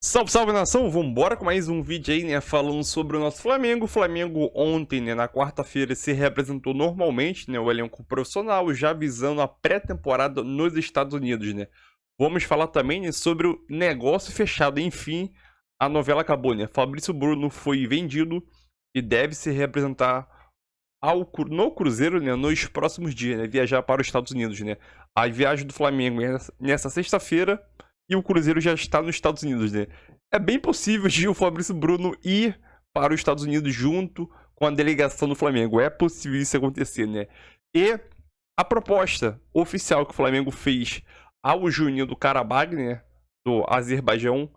Salve, salve nação, vambora com mais um vídeo aí, né, falando sobre o nosso Flamengo. O Flamengo ontem, né, na quarta-feira, se representou normalmente, né, o elenco profissional, já visando a pré-temporada nos Estados Unidos, né. Vamos falar também, né, sobre o negócio fechado, enfim, a novela acabou, né. Fabrício Bruno foi vendido e deve se representar no Cruzeiro, né, nos próximos dias, né, viajar para os Estados Unidos, né. A viagem do Flamengo é nessa sexta-feira e o Cruzeiro já está nos Estados Unidos, né. É bem possível de o Fabrício Bruno ir para os Estados Unidos junto com a delegação do Flamengo. É possível isso acontecer, né. E a proposta oficial que o Flamengo fez ao Juninho do Karabag, né, do Azerbaijão,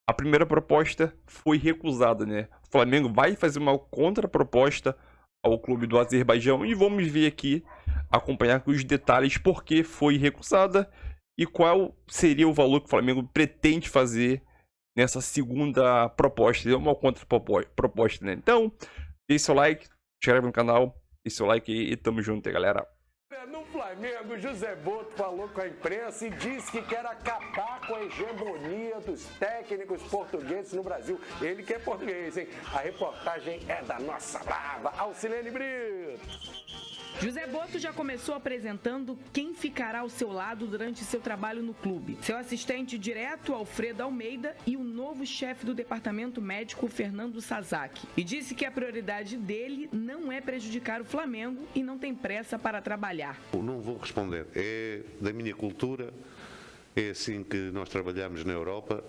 a primeira proposta foi recusada, né. O Flamengo vai fazer uma contraproposta ao clube do Azerbaijão e vamos ver aqui, acompanhar com os detalhes por que foi recusada e qual seria o valor que o Flamengo pretende fazer nessa segunda proposta, uma contraproposta, né? Então, deixe seu like, se inscreve no canal, deixe seu like e tamo junto aí, galera. No Flamengo, José Boto falou com a imprensa e disse que quer acabar com a hegemonia dos técnicos portugueses no Brasil. Ele que é português, hein? A reportagem é da nossa brava Alcilene Brito. José Boto já começou apresentando quem ficará ao seu lado durante seu trabalho no clube. Seu assistente direto, Alfredo Almeida, e o novo chefe do departamento médico, Fernando Sasaki. E disse que a prioridade dele não é prejudicar o Flamengo e não tem pressa para trabalhar. Não vou responder. É da minha cultura, é assim que nós trabalhamos na Europa.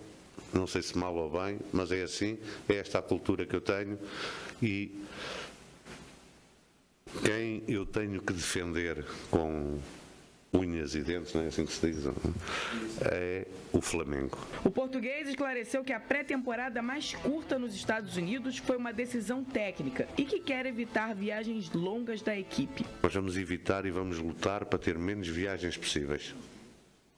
Não sei se mal ou bem, mas é assim. É esta a cultura que eu tenho e quem eu tenho que defender com unhas e dentes, não é assim que se diz, é o Flamengo. O português esclareceu que a pré-temporada mais curta nos Estados Unidos foi uma decisão técnica e que quer evitar viagens longas da equipe. Nós vamos evitar e vamos lutar para ter menos viagens possíveis.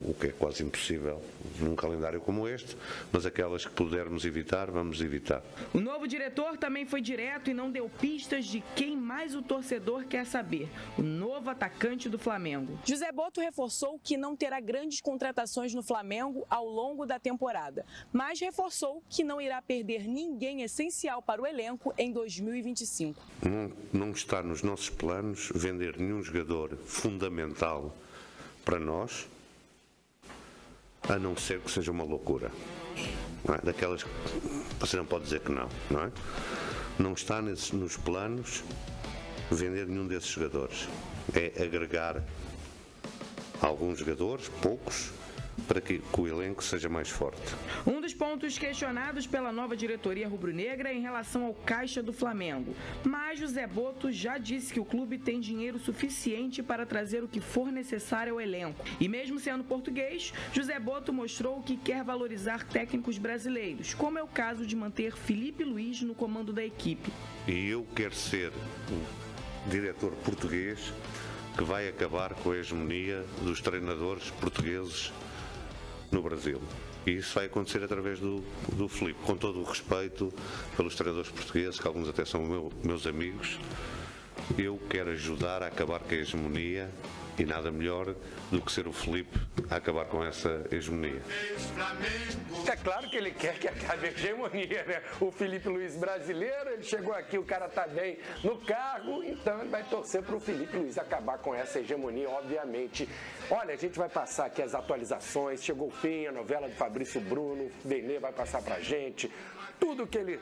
O que é quase impossível num calendário como este, mas aquelas que pudermos evitar, vamos evitar. O novo diretor também foi direto e não deu pistas de quem mais o torcedor quer saber: o novo atacante do Flamengo. José Boto reforçou que não terá grandes contratações no Flamengo ao longo da temporada, mas reforçou que não irá perder ninguém essencial para o elenco em 2025. Não está nos nossos planos vender nenhum jogador fundamental para nós, a não ser que seja uma loucura, não é? Daquelas que você não pode dizer que não, não é? Não está nos planos vender nenhum desses jogadores, é agregar alguns jogadores, poucos, para que o elenco seja mais forte. Um dos pontos questionados pela nova diretoria rubro-negra é em relação ao caixa do Flamengo. Mas José Boto já disse que o clube tem dinheiro suficiente para trazer o que for necessário ao elenco. E mesmo sendo português, José Boto mostrou que quer valorizar técnicos brasileiros, como é o caso de manter Filipe Luís no comando da equipe. E eu quero ser o diretor português que vai acabar com a hegemonia dos treinadores portugueses no Brasil. E isso vai acontecer através do Filipe, com todo o respeito pelos treinadores portugueses, que alguns até são meus amigos. Eu quero ajudar a acabar com a hegemonia e nada melhor do que ser o Filipe a acabar com essa hegemonia. É claro que ele quer que acabe a hegemonia, né? O Filipe Luís brasileiro, ele chegou aqui, o cara tá bem no cargo, então ele vai torcer para o Filipe Luís acabar com essa hegemonia, obviamente. Olha, a gente vai passar aqui as atualizações, chegou o fim, a novela do Fabrício Bruno, o Benê vai passar pra gente. Tudo que ele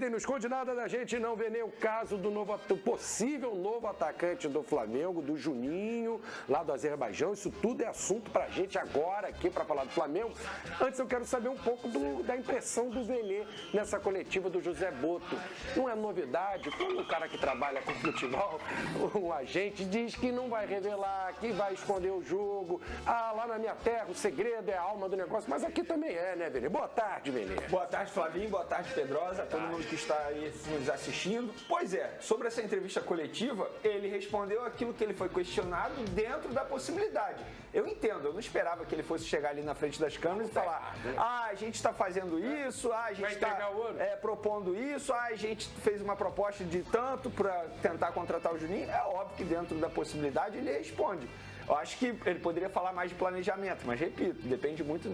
tem, não esconde nada da gente, não vê nem o caso do possível novo atacante do Flamengo, do Juninho, lá do Azerbaijão. Isso tudo é assunto pra gente agora aqui pra falar do Flamengo. Antes eu quero saber um pouco da impressão do Benê nessa coletiva do José Boto. Não é novidade, quando o cara que trabalha com futebol, o agente diz que não vai revelar, que vai esconder o jogo. Ah, lá na minha terra o segredo é a alma do negócio, mas aqui também é, né, Benê? Boa tarde, Benê. Boa tarde, Flavinho. Boa tarde, Pedrosa, todo mundo que está aí nos assistindo. Pois é, sobre essa entrevista coletiva, ele respondeu aquilo que ele foi questionado dentro da possibilidade. Eu entendo, eu não esperava que ele fosse chegar ali na frente das câmeras e falar: a gente está fazendo isso, a gente está propondo isso, a gente fez uma proposta de tanto para tentar contratar o Juninho. É óbvio que dentro da possibilidade ele responde. Eu acho que ele poderia falar mais de planejamento, mas repito, depende muito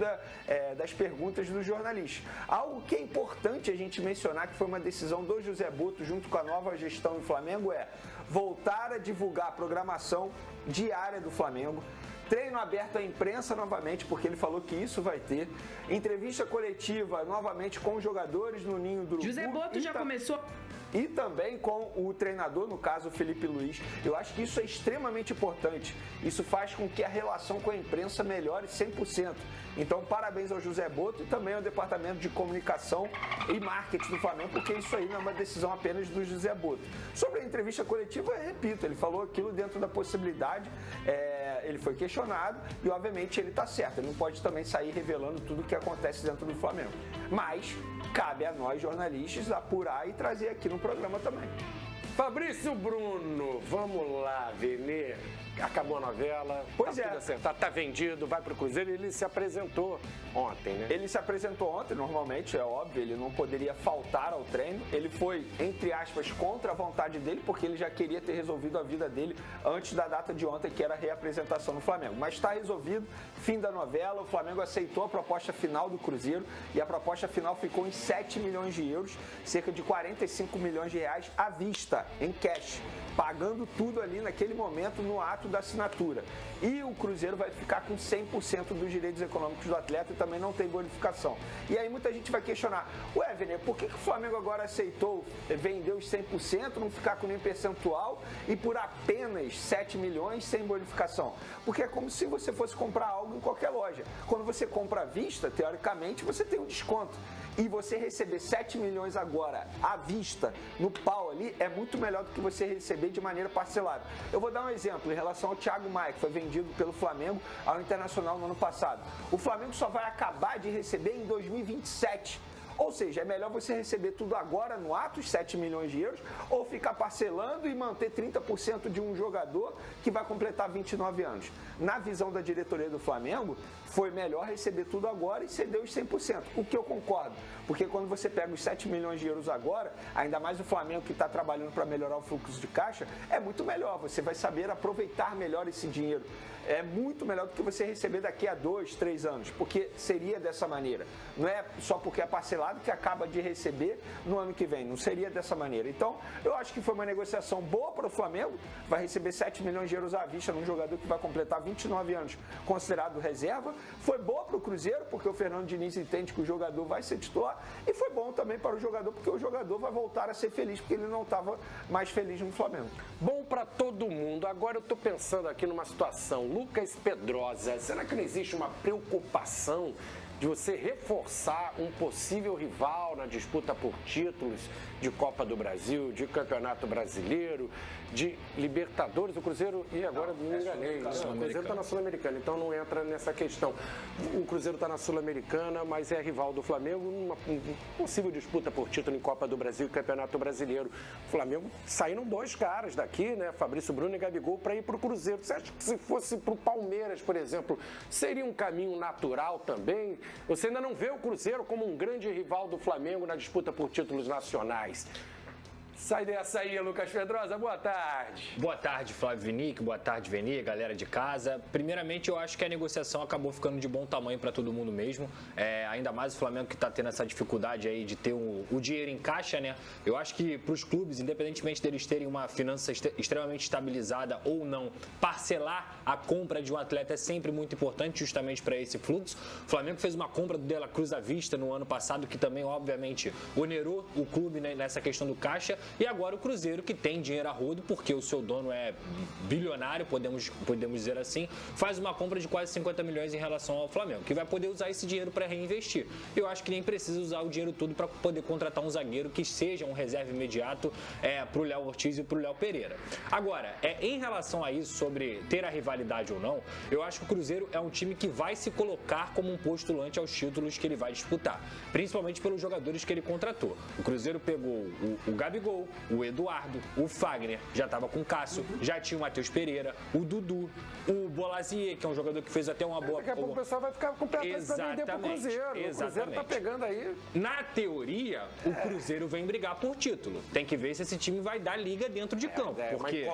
das perguntas dos jornalistas. Algo que é importante a gente mencionar, que foi uma decisão do José Botto junto com a nova gestão do Flamengo, é voltar a divulgar a programação diária do Flamengo. Treino aberto à imprensa novamente, porque ele falou que isso vai ter. Entrevista coletiva novamente com os jogadores no Ninho do Urubu. José Botto já começou... E também com o treinador, no caso o Felipe Luiz. Eu acho que isso é extremamente importante. Isso faz com que a relação com a imprensa melhore 100%. Então, parabéns ao José Botto e também ao Departamento de Comunicação e Marketing do Flamengo, porque isso aí não é uma decisão apenas do José Botto. Sobre a entrevista coletiva, eu repito, ele falou aquilo dentro da possibilidade, ele foi questionado e, obviamente, ele está certo. Ele não pode também sair revelando tudo o que acontece dentro do Flamengo. Mas cabe a nós, jornalistas, apurar e trazer aqui no programa também. Fabrício Bruno, vamos lá, Vene. Acabou a novela, pois tá tudo acertado, tá vendido, vai pro Cruzeiro. Ele se apresentou ontem, né? Ele se apresentou ontem, normalmente, é óbvio, ele não poderia faltar ao treino. Ele foi, entre aspas, contra a vontade dele, porque ele já queria ter resolvido a vida dele antes da data de ontem, que era a reapresentação no Flamengo. Mas está resolvido, fim da novela, o Flamengo aceitou a proposta final do Cruzeiro e a proposta final ficou em 7 milhões de euros, cerca de 45 milhões de reais à vista, em cash, pagando tudo ali naquele momento no ato da assinatura. E o Cruzeiro vai ficar com 100% dos direitos econômicos do atleta e também não tem bonificação. E aí muita gente vai questionar, ué, Vene, por que o Flamengo agora aceitou vender os 100%, não ficar com nem percentual e por apenas 7 milhões sem bonificação? Porque é como se você fosse comprar algo em qualquer loja. Quando você compra à vista, teoricamente, você tem um desconto. E você receber 7 milhões agora à vista, no pau ali, é muito melhor do que você receber de maneira parcelada. Eu vou dar um exemplo em relação ao Thiago Maia, que foi vendido pelo Flamengo ao Internacional no ano passado. O Flamengo só vai acabar de receber em 2027. Ou seja, é melhor você receber tudo agora no ato, os 7 milhões de euros, ou ficar parcelando e manter 30% de um jogador que vai completar 29 anos. Na visão da diretoria do Flamengo, foi melhor receber tudo agora e ceder os 100%. O que eu concordo, porque quando você pega os 7 milhões de euros agora, ainda mais o Flamengo que está trabalhando para melhorar o fluxo de caixa, é muito melhor. Você vai saber aproveitar melhor esse dinheiro. É muito melhor do que você receber daqui a 2, 3 anos, porque seria dessa maneira. Não é só porque é parcelado que acaba de receber no ano que vem, não seria dessa maneira. Então, eu acho que foi uma negociação boa para o Flamengo, vai receber 7 milhões de euros à vista num jogador que vai completar 29 anos, considerado reserva. Foi boa para o Cruzeiro, porque o Fernando Diniz entende que o jogador vai ser titular, e foi bom também para o jogador, porque o jogador vai voltar a ser feliz, porque ele não estava mais feliz no Flamengo. Bom para todo mundo. Agora eu estou pensando aqui numa situação. Lucas Pedrosa, será que não existe uma preocupação de você reforçar um possível rival na disputa por títulos de Copa do Brasil, de Campeonato Brasileiro, de Libertadores? O Cruzeiro, e agora me enganei, o Cruzeiro está na Sul-Americana, então não entra nessa questão. O Cruzeiro está na Sul-Americana, mas é rival do Flamengo numa possível disputa por título em Copa do Brasil e Campeonato Brasileiro. O Flamengo, saíram 2 caras daqui, né? Fabrício Bruno e Gabigol, para ir para o Cruzeiro. Você acha que se fosse para o Palmeiras, por exemplo, seria um caminho natural também? Você ainda não vê o Cruzeiro como um grande rival do Flamengo na disputa por títulos nacionais. Sai dessa aí, Lucas Pedrosa. Boa tarde. Boa tarde, Flávio Vinick. Boa tarde, Veni, galera de casa. Primeiramente, eu acho que a negociação acabou ficando de bom tamanho para todo mundo mesmo. Ainda mais o Flamengo que está tendo essa dificuldade aí de ter o dinheiro em caixa, né? Eu acho que para os clubes, independentemente deles terem uma finança extremamente estabilizada ou não, parcelar a compra de um atleta é sempre muito importante justamente para esse fluxo. O Flamengo fez uma compra do De La Cruz à vista no ano passado, que também, obviamente, onerou o clube, né, nessa questão do caixa. E agora o Cruzeiro, que tem dinheiro a rodo, porque o seu dono é bilionário, podemos dizer assim, faz uma compra de quase 50 milhões em relação ao Flamengo, que vai poder usar esse dinheiro para reinvestir. Eu acho que nem precisa usar o dinheiro todo para poder contratar um zagueiro que seja um reserva imediato para o Léo Ortiz e para o Léo Pereira. Agora, em relação a isso, sobre ter a rivalidade ou não, eu acho que o Cruzeiro é um time que vai se colocar como um postulante aos títulos que ele vai disputar, principalmente pelos jogadores que ele contratou. O Cruzeiro pegou o Gabigol, Gabigol, o Eduardo, o Fagner, já estava com o Cássio, já tinha o Matheus Pereira, o Dudu, o Bolazier, que é um jogador que fez até uma boa... Daqui a pouco o pessoal vai ficar com o pé atrás pra vender pro Cruzeiro. O Cruzeiro tá pegando aí... Na teoria, o Cruzeiro vem brigar por título. Tem que ver se esse time vai dar liga dentro de campo. Porque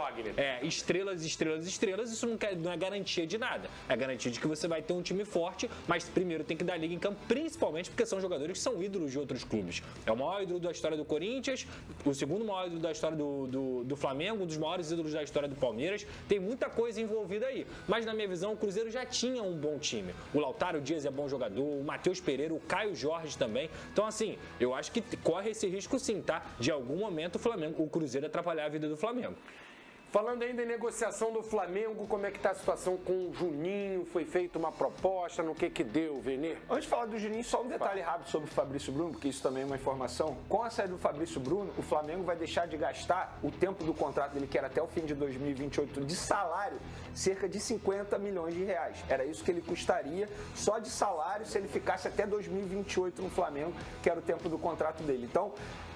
estrelas, isso não é garantia de nada. É garantia de que você vai ter um time forte, mas primeiro tem que dar liga em campo, principalmente porque são jogadores que são ídolos de outros clubes. É o maior ídolo da história do Corinthians, o segundo maior ídolo da história do Flamengo, um dos maiores ídolos da história do Palmeiras. Tem muita coisa envolvida aí. Mas na minha visão, o Cruzeiro já tinha um bom time. O Lautaro Dias é bom jogador, o Matheus Pereira, o Caio Jorge também. Então, assim, eu acho que corre esse risco sim, tá? De algum momento o Cruzeiro atrapalhar a vida do Flamengo. Falando ainda em negociação do Flamengo, como é que tá a situação com o Juninho? Foi feita uma proposta, no que deu, Vene? Antes de falar do Juninho, só um detalhe rápido sobre o Fabrício Bruno, porque isso também é uma informação. Com a saída do Fabrício Bruno, o Flamengo vai deixar de gastar o tempo do contrato dele, que era até o fim de 2028, de salário, cerca de 50 milhões de reais. Era isso que ele custaria só de salário se ele ficasse até 2028 no Flamengo, que era o tempo do contrato dele. Então,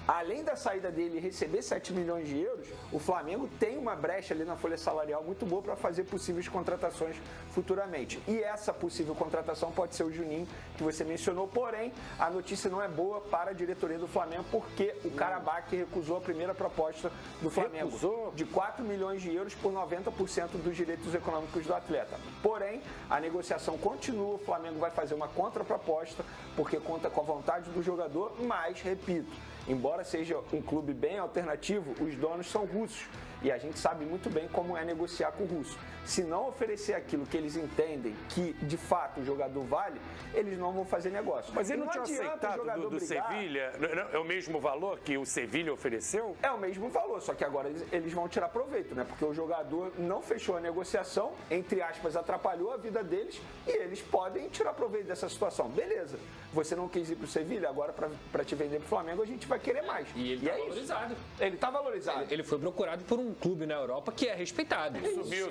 além da saída dele receber 7 milhões de euros, o Flamengo tem uma brecha ali na folha salarial muito boa para fazer possíveis contratações futuramente. E essa possível contratação pode ser o Juninho, que você mencionou, porém, a notícia não é boa para a diretoria do Flamengo, porque o Karabakh recusou a primeira proposta do Flamengo, de 4 milhões de euros por 90% dos direitos econômicos do atleta. Porém, a negociação continua, o Flamengo vai fazer uma contraproposta, porque conta com a vontade do jogador, mas, repito, embora seja um clube bem alternativo, os donos são russos. E a gente sabe muito bem como é negociar com o russo. Se não oferecer aquilo que eles entendem que, de fato, o jogador vale, eles não vão fazer negócio. Mas ele não tinha aceitado do Sevilha? É o mesmo valor que o Sevilha ofereceu? É o mesmo valor, só que agora eles vão tirar proveito, né? Porque o jogador não fechou a negociação, entre aspas, atrapalhou a vida deles e eles podem tirar proveito dessa situação. Beleza, você não quis ir pro Sevilha, agora para te vender pro Flamengo a gente vai querer mais. E ele tá valorizado. Ele tá valorizado. Ele foi procurado por um clube na Europa que é respeitado.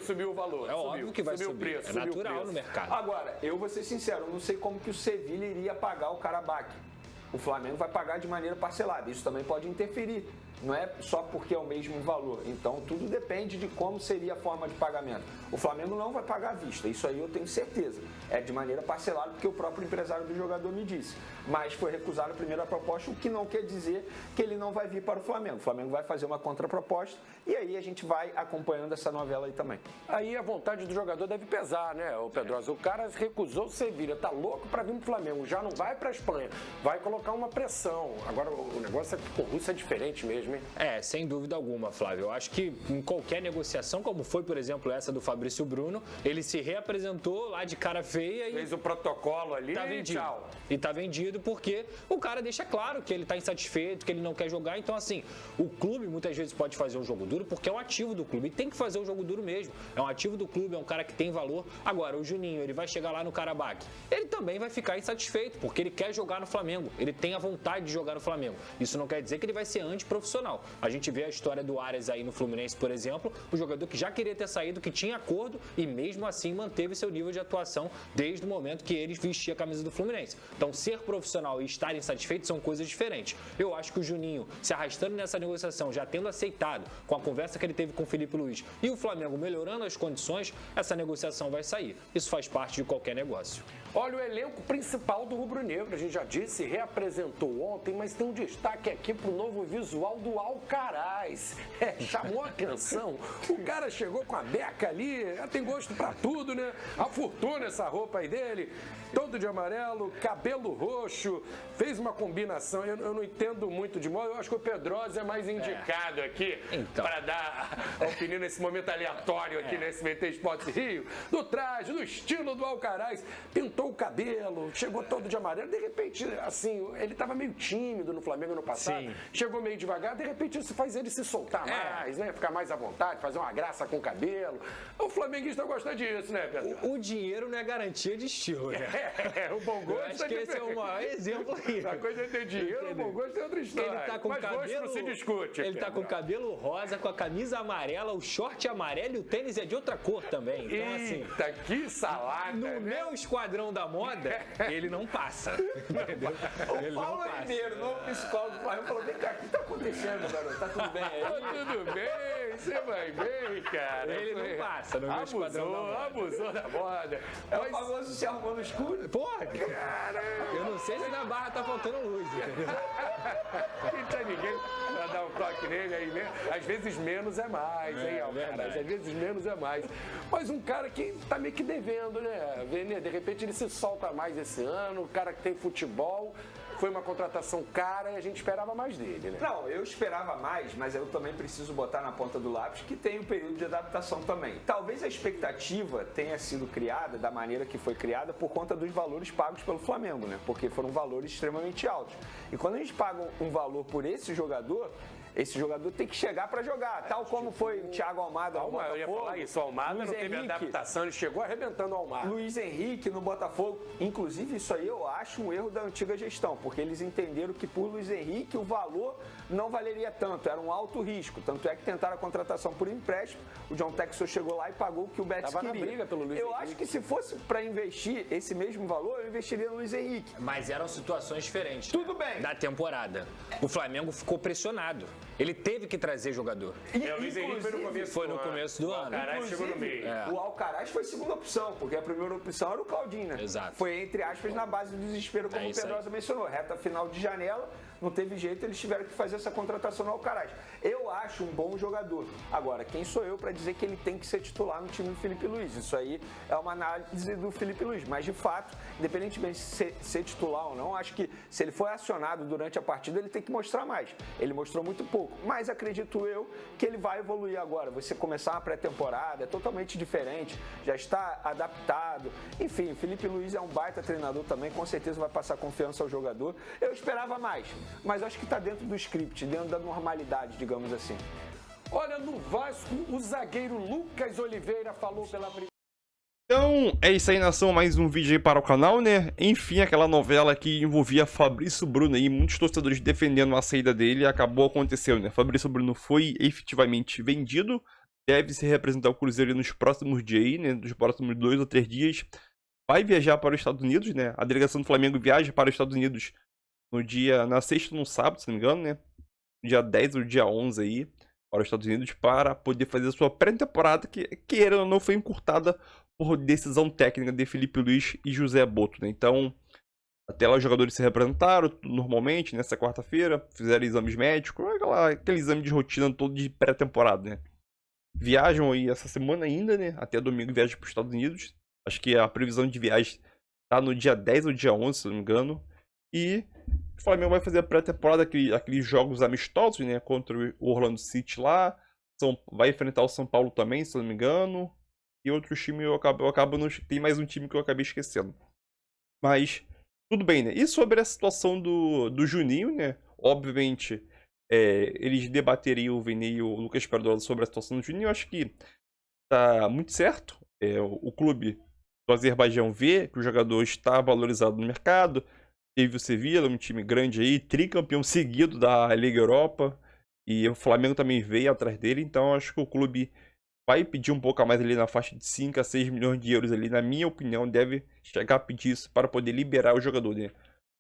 Subiu o valor. É óbvio que vai subir. O preço, é natural no mercado. Agora, eu vou ser sincero, eu não sei como que o Sevilha iria pagar o Karabakh. O Flamengo vai pagar de maneira parcelada. Isso também pode interferir. Não é só porque é o mesmo valor. Então, tudo depende de como seria a forma de pagamento. O Flamengo não vai pagar à vista. Isso aí eu tenho certeza. É de maneira parcelada, porque o próprio empresário do jogador me disse. Mas foi recusada a primeira proposta, o que não quer dizer que ele não vai vir para o Flamengo. O Flamengo vai fazer uma contraproposta e aí a gente vai acompanhando essa novela aí também. Aí a vontade do jogador deve pesar, né, o Pedrosa? O cara recusou o Sevilha, tá louco para vir pro Flamengo, já não vai para Espanha, vai colocar uma pressão. Agora, o negócio é que com o Russo é diferente mesmo, hein? É, sem dúvida alguma, Flávio. Eu acho que em qualquer negociação, como foi, por exemplo, essa do Fabrício Bruno, ele se reapresentou lá de cara feia e... fez o protocolo ali tá vendido. Tchau. E tá vendido porque o cara deixa claro que ele tá insatisfeito, que ele não quer jogar. Então, assim, o clube muitas vezes pode fazer um jogo duro porque é um ativo do clube. E tem que fazer o jogo duro mesmo. É um ativo do clube, é um cara que tem valor. Agora, o Juninho, ele vai chegar lá no Karabakh. Ele também vai ficar insatisfeito porque ele quer jogar no Flamengo. Ele tem a vontade de jogar no Flamengo. Isso não quer dizer que ele vai ser antiprofissional. A gente vê a história do Arias aí no Fluminense, por exemplo, o jogador que já queria ter saído, que tinha acordo e mesmo assim manteve seu nível de atuação desde o momento que ele vestia a camisa do Fluminense. Então, ser profissional e estar insatisfeito são coisas diferentes. Eu acho que o Juninho, se arrastando nessa negociação, já tendo aceitado com a conversa que ele teve com o Felipe Luiz e o Flamengo melhorando as condições, essa negociação vai sair. Isso faz parte de qualquer negócio. Olha, o elenco principal do Rubro Negro, a gente já disse, reapresentou ontem, mas tem um destaque aqui pro novo visual do Alcaraz. Chamou a atenção. O cara chegou com a beca ali, tem gosto pra tudo, né? A fortuna essa roupa aí dele, todo de amarelo, cabelo roxo, fez uma combinação. Eu não entendo muito de moda, eu acho que o Pedrosa é mais indicado aqui para dar a opinião nesse momento aleatório aqui nesse VT Esportes Rio, do traje, do estilo do Alcaraz. Pintou o cabelo, chegou todo de amarelo, de repente, assim, ele estava meio tímido no Flamengo no passado, chegou meio devagar, de repente isso faz ele se soltar mais, né? Ficar mais à vontade, fazer uma graça com o cabelo. O flamenguista gosta disso, né, Pedro? O dinheiro não é garantia de estilo, né? O bom gosto acho que esse é o maior exemplo aí. A coisa é ter dinheiro, o bom gosto é outra história. Ele tá com mas cabelo, gosto não se discute. Ele tá com o cabelo rosa, com a camisa amarela, o short amarelo e o tênis é de outra cor também. Então, Eita, assim, que salada, no né? meu esquadrão não dá moda, ele não passa. Entendeu? O Paulo Ribeiro, novo psicólogo do Flamengo, falou: vem cá, o que tá acontecendo, garoto? Tá tudo bem aí? Tá tudo bem, você vai bem, cara. Ele não passa, não Abusou da moda. É o famoso se arrumou no escuro. Porra, cara, eu não sei se na barra tá faltando luz, entendeu? Não tinha ninguém pra dar um toque nele aí mesmo. Às vezes menos é mais, hein, Alcaraz? Às vezes menos é mais. Mas um cara que tá meio que devendo, né, Vene? De repente ele se solta mais esse ano, o cara que tem futebol. Foi uma contratação cara e a gente esperava mais dele, né? Não, eu esperava mais, mas eu também preciso botar na ponta do lápis que tem um período de adaptação também. Talvez a expectativa tenha sido criada da maneira que foi criada por conta dos valores pagos pelo Flamengo, né? Porque foram valores extremamente altos. E quando a gente paga um valor por esse jogador tem que chegar para jogar, tal como foi o Thiago Almada no Botafogo. Eu ia falar isso, o Almada Luiz não teve Henrique, adaptação, ele chegou arrebentando o Almada. Luiz Henrique no Botafogo, inclusive isso aí eu acho um erro da antiga gestão, porque eles entenderam que por Luiz Henrique o valor não valeria tanto, era um alto risco, tanto é que tentaram a contratação por empréstimo, o John Textor chegou lá e pagou o que o Betis queria. Na briga pelo Luiz eu Henrique. acho que se fosse para investir esse mesmo valor, eu investiria no Luiz Henrique. Mas eram situações diferentes. Tudo bem. Da temporada. O Flamengo ficou pressionado. Ele teve que trazer jogador. O Luiz Henrique foi no começo do ano. O Alcaraz chegou no meio. O Alcaraz foi a segunda opção, porque a primeira opção era o Claudinho, né? Exato. Foi, entre aspas, na base do desespero, como o Pedrosa mencionou. Reta final de janela, não teve jeito, eles tiveram que fazer essa contratação no Alcaraz. Eu acho um bom jogador. Agora, quem sou eu para dizer que ele tem que ser titular no time do Felipe Luiz? Isso aí é uma análise do Felipe Luiz. Mas, de fato, independentemente de ser titular ou não, acho que se ele foi acionado durante a partida, ele tem que mostrar mais. Ele mostrou muito pouco. Mas acredito eu que ele vai evoluir agora. Você começar uma pré-temporada, é totalmente diferente, já está adaptado. Enfim, o Felipe Luiz é um baita treinador também, com certeza vai passar confiança ao jogador. Eu esperava mais, mas acho que está dentro do script, dentro da normalidade, digamos assim. Olha, no Vasco, o zagueiro Lucas Oliveira falou pela primeira. Então, é isso aí, nação, mais um vídeo aí para o canal, né? Enfim, aquela novela que envolvia Fabrício Bruno aí, muitos torcedores defendendo a saída dele, acabou acontecendo, né? Fabrício Bruno foi efetivamente vendido, deve se representar o Cruzeiro nos próximos dias aí, né? Nos próximos 2 ou 3 dias. Vai viajar para os Estados Unidos, né? A delegação do Flamengo viaja para os Estados Unidos na sexta ou no sábado, se não me engano, né? Dia 10 ou dia 11 aí, para os Estados Unidos, para poder fazer a sua pré-temporada, que queira ou não foi encurtada por decisão técnica de Felipe Luiz e José Boto, né? Então, até lá os jogadores se representaram normalmente, nessa quarta-feira, fizeram exames médicos, aquele exame de rotina todo de pré-temporada, né? Viajam aí essa semana ainda, né? Até domingo viajam para os Estados Unidos. Acho que a previsão de viagem tá no dia 10 ou dia 11, se não me engano. E o Flamengo vai fazer a pré-temporada, aqueles jogos amistosos, né? Contra o Orlando City lá. Vai enfrentar o São Paulo também, se não me engano. E outros times tem mais um time que eu acabei esquecendo. Mas, tudo bem, né? E sobre a situação do Juninho, né? Obviamente, eles debateriam, o Vini e o Lucas Pedrosa, sobre a situação do Juninho. Eu acho que tá muito certo. O clube do Azerbaijão vê que o jogador está valorizado no mercado. Teve o Sevilla, um time grande aí, tricampeão seguido da Liga Europa. E o Flamengo também veio atrás dele. Então, acho que o clube vai pedir um pouco a mais ali na faixa de 5 a 6 milhões de euros ali, na minha opinião, deve chegar a pedir isso para poder liberar o jogador, né?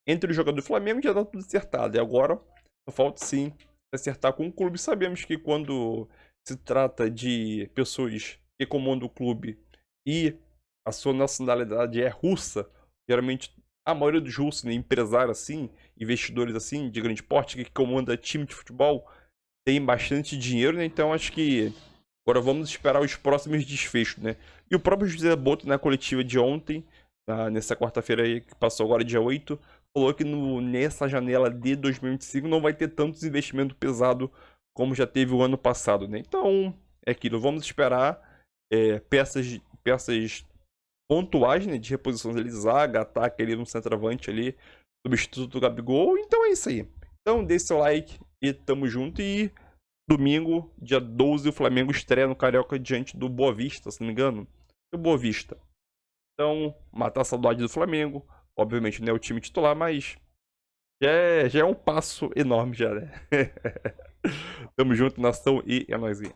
Entre o jogador do Flamengo já tá tudo acertado, e agora só falta sim acertar com o clube. Sabemos que quando se trata de pessoas que comandam o clube e a sua nacionalidade é russa, geralmente a maioria dos russos, né, empresários assim, investidores assim, de grande porte, que comanda time de futebol, tem bastante dinheiro, né? Então acho que agora vamos esperar os próximos desfechos, né? E o próprio José Boto, na coletiva de ontem, nessa quarta-feira aí, que passou agora dia 8, falou que nessa janela de 2025 não vai ter tantos investimentos pesados como já teve o ano passado, né? Então, é aquilo, vamos esperar peças pontuais, né, de reposições ali, zaga, ataque ali no centroavante ali, substituto do Gabigol. Então é isso aí. Então deixe seu like e tamo junto. E domingo, dia 12, o Flamengo estreia no Carioca diante do Boa Vista, se não me engano. Do Boa Vista. Então, matar a saudade do Flamengo. Obviamente não é o time titular, mas já é um passo enorme já, né? Tamo junto, nação, e é nóis aí.